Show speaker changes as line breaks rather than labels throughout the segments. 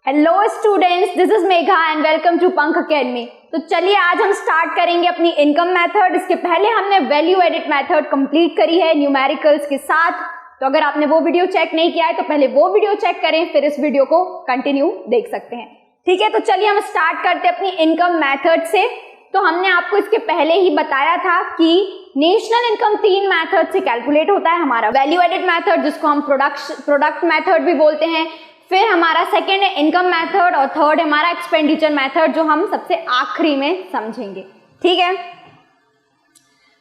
Hello students, this is Megha and welcome to Pankh academy. तो चलिए आज हम स्टार्ट करेंगे अपनी इनकम मेथड। इसके पहले हमने वैल्यू एडिट मेथड कंप्लीट करी है न्यूमेरिकल्स के साथ। तो अगर आपने वो वीडियो चेक नहीं किया है तो पहले वो वीडियो चेक करें, फिर इस वीडियो को कंटिन्यू देख सकते हैं। ठीक है, तो चलिए हम स्टार्ट करते हैं अपनी इनकम मेथड से। तो हमने आपको इसके पहले ही बताया था कि नेशनल इनकम 3 मेथड से कैलकुलेट होता है। हमारा वैल्यू एडिट मेथड, जिसको हम प्रोडक्ट मेथड भी बोलते हैं, फिर हमारा सेकेंड है इनकम मेथड और थर्ड है हमारा एक्सपेंडिचर मेथड, जो हम सबसे आखिरी में समझेंगे। ठीक है,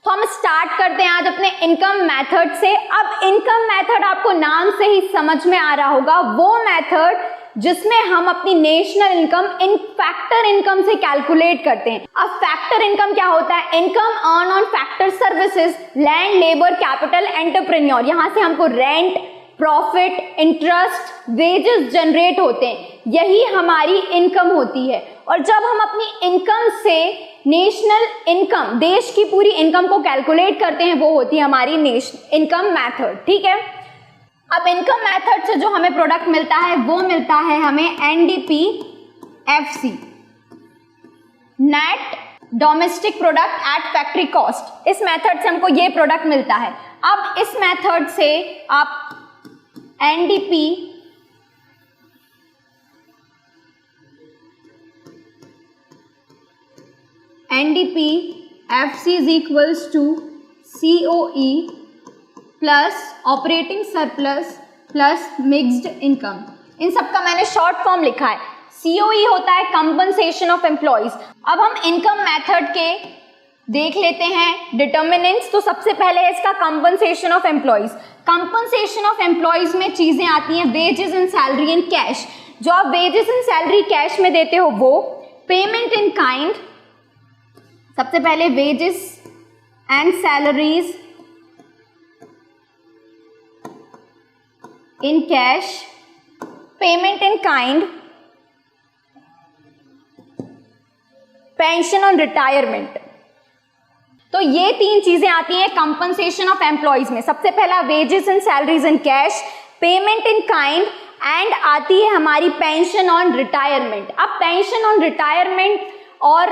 तो हम स्टार्ट करते हैं आज अपने इनकम मेथड से। अब इनकम मेथड आपको नाम से ही समझ में आ रहा होगा, वो मेथड जिसमें हम अपनी national income in factor income से कैलकुलेट करते हैं। अब फैक्टर इनकम क्या होता है? Income earn on factor services, land, labour, capital, entrepreneur. यहां से हमको rent, profit, interest, wages generate होते हैं। यही हमारी इनकम होती है। और जब हम अपनी इनकम से नेशनल इनकम, देश की पूरी इनकम को कैलकुलेट करते हैं, वो होती है हमारी नेशनल इनकम मेथड। ठीक है, अब इनकम मेथड से जो हमें प्रोडक्ट मिलता है वो मिलता है हमें NDPFC, net domestic product at factory cost. इस मेथड से हमको ये प्रोडक्ट मिलता है। अब इस मेथड से आप NDPFC is equals to COE plus operating surplus plus mixed income. इन सबका मैंने शॉर्ट फॉर्म लिखा है। COE होता है कंपनसेशन ऑफ एम्प्लॉइज। अब हम इनकम मेथड के देख लेते हैं डिटर्मिनेंट्स। तो सबसे पहले है इसका compensation of employees. Compensation of employees में चीजें आती हैं wages and salary and cash. जो आप वेजेस एंड सैलरी कैश में देते हो वो, पेमेंट इन काइंड, सबसे पहले wages and salaries in cash, payment in kind, pension on retirement. तो ये 3 चीजें आती हैं कंपनसेशन ऑफ एम्प्लॉइज में। सबसे पहला wages and salaries in cash, payment in kind and आती है हमारी पेंशन ऑन रिटायरमेंट। अब पेंशन ऑन रिटायरमेंट और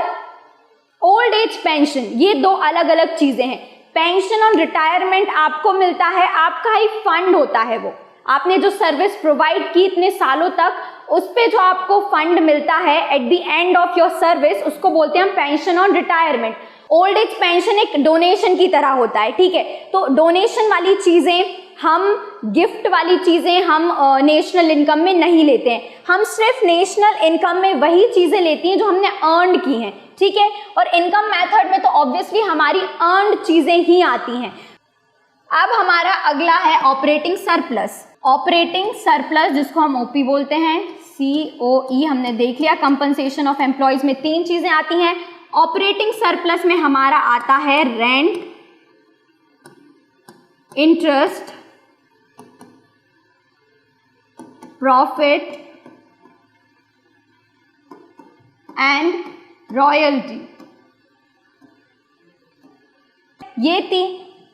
ओल्ड एज पेंशन, ये 2 अलग अलग चीजें हैं। पेंशन ऑन रिटायरमेंट आपको मिलता है, आपका ही फंड होता है, वो आपने जो सर्विस प्रोवाइड की इतने सालों तक, उस पे जो आपको फंड मिलता है at the end of your service, उसको बोलते हैं हम pension on retirement. Old age pension एक डोनेशन की तरह होता है। ठीक है, तो डोनेशन वाली चीजें हम, गिफ्ट वाली चीजें हम नेशनल इनकम में नहीं लेते हैं। हम सिर्फ नेशनल इनकम में वही चीजें लेती हैं जो हमने अर्न की हैं। ठीक है, और इनकम मेथड में तो ऑब्वियसली हमारी अर्नड चीजें ही आती हैं। अब हमारा अगला है ऑपरेटिंग सरप्लस। ऑपरेटिंग सरप्लस, जिसको हम OP बोलते हैं, COE हमने देख लिया। कंपनसेशन ऑफ एम्प्लॉइज में 3 चीजें आती हैं। ऑपरेटिंग सरप्लस में हमारा आता है rent, interest, profit and royalty.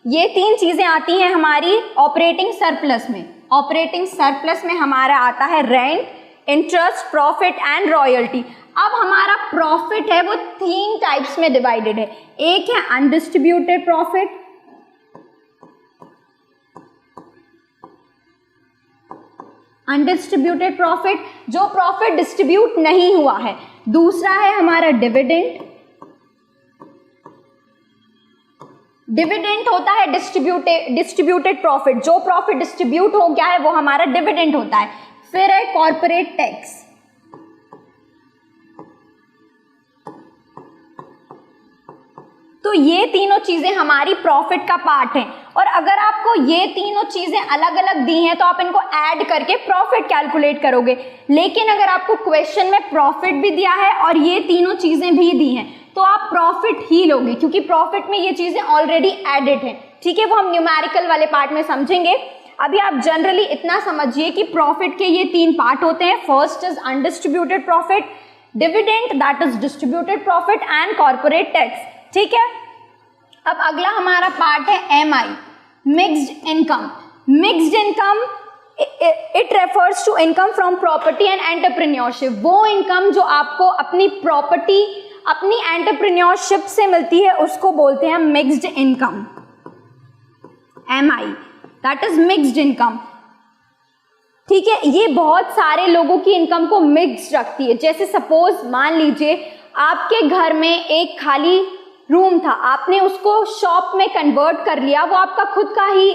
ये तीन चीजें आती हैं हमारी ऑपरेटिंग सरप्लस में। ऑपरेटिंग सरप्लस में हमारा आता है rent, interest, profit and royalty. अब हमारा प्रॉफिट है वो 3 टाइप्स में डिवाइडेड है। एक है अनडिस्ट्रीब्यूटेड प्रॉफिट, अनडिस्ट्रीब्यूटेड प्रॉफिट, जो प्रॉफिट डिस्ट्रीब्यूट नहीं हुआ है। दूसरा है हमारा डिविडेंड। डिविडेंड होता है डिस्ट्रीब्यूटेड प्रॉफिट, जो प्रॉफिट डिस्ट्रीब्यूट हो गया है वो हमारा डिविडेंड होता है। फिर है कॉर्पोरेट टैक्स। तो ये तीनों चीजें हमारी प्रॉफिट का पार्ट हैं। और अगर आपको ये तीनों चीजें अलग अलग दी हैं तो आप इनको ऐड करके प्रॉफिट कैलकुलेट करोगे। लेकिन अगर आपको क्वेश्चन में प्रॉफिट भी दिया है और ये तीनों चीजें भी दी हैं तो आप प्रॉफिट ही लोगे, क्योंकि प्रॉफिट में ये चीजें ऑलरेडी एडेड हैं। ठीक है, वो हम न्यूमेरिकल वाले पार्ट में समझेंगे। अभी आप जनरली इतना समझिए कि प्रॉफिट के ये 3 पार्ट होते हैं। First is undistributed profit, dividend that is distributed profit and corporate tax. ठीक है, अब अगला हमारा पार्ट है MI, mixed income. Mixed income it refers to income from property and entrepreneurship. वो इनकम जो आपको अपनी प्रॉपर्टी, अपनी एंटरप्रेन्योरशिप से मिलती है उसको बोलते हैं mixed income, MI, that is mixed income. ठीक है, ये बहुत सारे लोगों की इनकम को मिक्स रखती है। जैसे सपोज मान लीजिए आपके घर में एक खाली रूम था, आपने उसको शॉप में कन्वर्ट कर लिया, वो आपका खुद का ही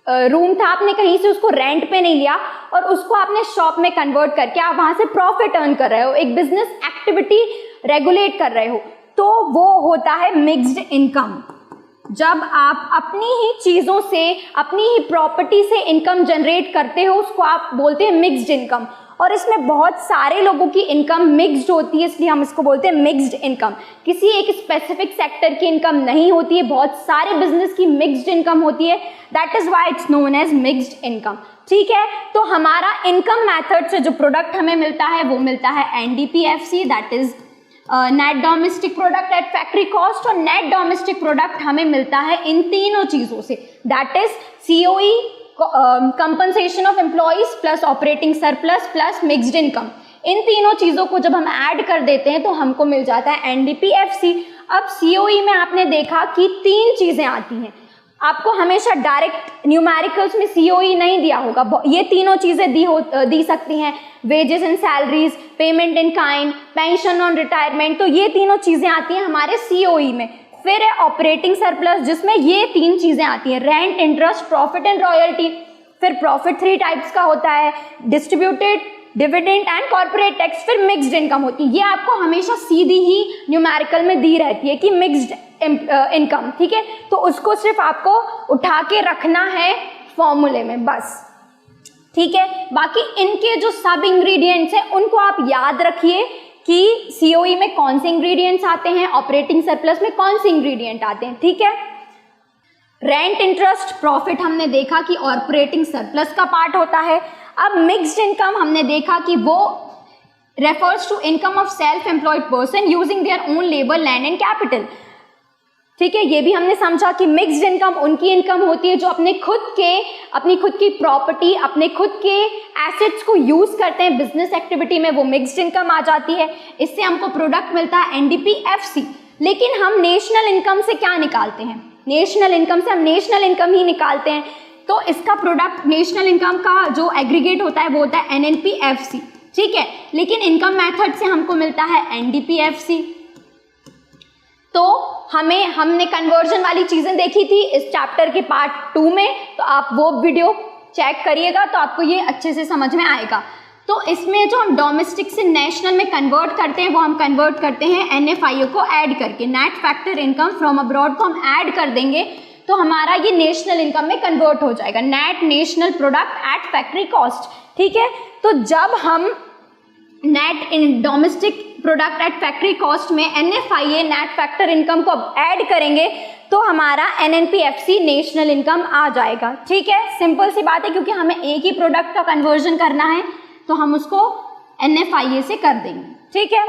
रूम था, आपने कहीं से उसको रेंट पे नहीं लिया और उसको आपने शॉप में कन्वर्ट करके आप वहां से प्रॉफिट अर्न कर रहे हो, एक बिजनेस एक्टिविटी रेगुलेट कर रहे हो, तो वो होता है मिक्स्ड इनकम। जब आप अपनी ही चीजों से, अपनी ही प्रॉपर्टी से इनकम जनरेट करते हो उसको आप बोलते हैं मिक्स्ड इनकम। और इसमें बहुत सारे लोगों की इनकम मिक्स्ड होती है, इसलिए हम इसको बोलते हैं मिक्स्ड इनकम। किसी एक स्पेसिफिक सेक्टर की इनकम नहीं होती है, बहुत सारे बिजनेस की मिक्स्ड इनकम होती है, that is why it's known as mixed income. ठीक है, तो हमारा इनकम मेथड से जो प्रोडक्ट हमें मिलता है वो मिलता है NDPFC, that is net domestic product at factory cost, और नेट डोमेस्टिक प्रोडक्ट हमें मिलता है इन तीनों चीजों से, that is COE, compensation of employees plus operating surplus plus mixed income. इन तीनों चीजों को जब हम ऐड कर देते हैं तो हमको मिल जाता है NDPFC। अब COE में आपने देखा कि 3 चीजें आती हैं, आपको हमेशा डायरेक्ट न्यूमेरिकल्स में COE नहीं दिया होगा, ये तीनों चीजें दी सकती हैं, wages and salaries, payment in kind, pension on retirement, तो ये तीनों चीजें आती हैं हमारे COE में। फिर है ऑपरेटिंग सरप्लस जिसमें ये 3 चीजें आती हैं, rent, interest, profit and royalty. फिर प्रॉफिट 3 टाइप्स का होता है, distributed, dividend and corporate tax. फिर मिक्स्ड इनकम होती है, ये आपको हमेशा सीधी ही न्यूमेरिकल में दी रहती है कि मिक्स्ड इनकम। ठीक है, तो उसको सिर्फ आपको उठा के रखना है फॉर्मूले में बस। ठीक है, बाकी इनके जो सब इंग्रेडिएंट्स हैं उनको आप याद रखिए कि COE में कौन से इंग्रेडिएंट्स आते हैं, ऑपरेटिंग सरप्लस में कौन से इंग्रेडिएंट आते हैं। ठीक है, रेंट, इंटरेस्ट, प्रॉफिट हमने देखा कि ऑपरेटिंग सरप्लस का पार्ट होता है। अब मिक्स्ड इनकम हमने देखा कि वो refers to income of self employed person using their own labour, land and capital. ठीक है, ये भी हमने समझा कि मिक्स्ड इनकम उनकी इनकम होती है जो अपनी खुद की प्रॉपर्टी, अपने खुद के एसेट्स को यूज करते हैं बिजनेस एक्टिविटी में, वो मिक्स्ड इनकम आ जाती है। इससे हमको प्रोडक्ट मिलता है NDPFC। लेकिन हम नेशनल इनकम से क्या निकालते हैं, नेशनल इनकम से हम नेशनल इनकम ही निकालते हैं, तो इसका प्रोडक्ट नेशनल इनकम का जो एग्रीगेट होता है वो होता है NNPFC। ठीक है, लेकिन इनकम मेथड से हमको मिलता है NDPFC। तो हमने कन्वर्जन वाली चीजें देखी थी इस चैप्टर के पार्ट 2 में, तो आप वो वीडियो चेक करिएगा तो आपको ये अच्छे से समझ में आएगा। तो इसमें जो हम डोमेस्टिक से नेशनल में कन्वर्ट करते हैं वो हम कन्वर्ट करते हैं NFIO को ऐड करके, net factor income from abroad को हम ऐड कर देंगे तो हमारा ये नेशनल इनकम में कन्वर्ट हो जाएगा, net national product at factory cost. ठीक है, तो जब हम net in domestic product at factory cost में NFIA नेट फैक्टर इनकम को ऐड करेंगे तो हमारा NNPFC नेशनल इनकम आ जाएगा। ठीक है, सिंपल सी बात है, क्योंकि हमें एक ही प्रोडक्ट का कन्वर्जन करना है तो हम उसको NFIA से कर देंगे। ठीक है,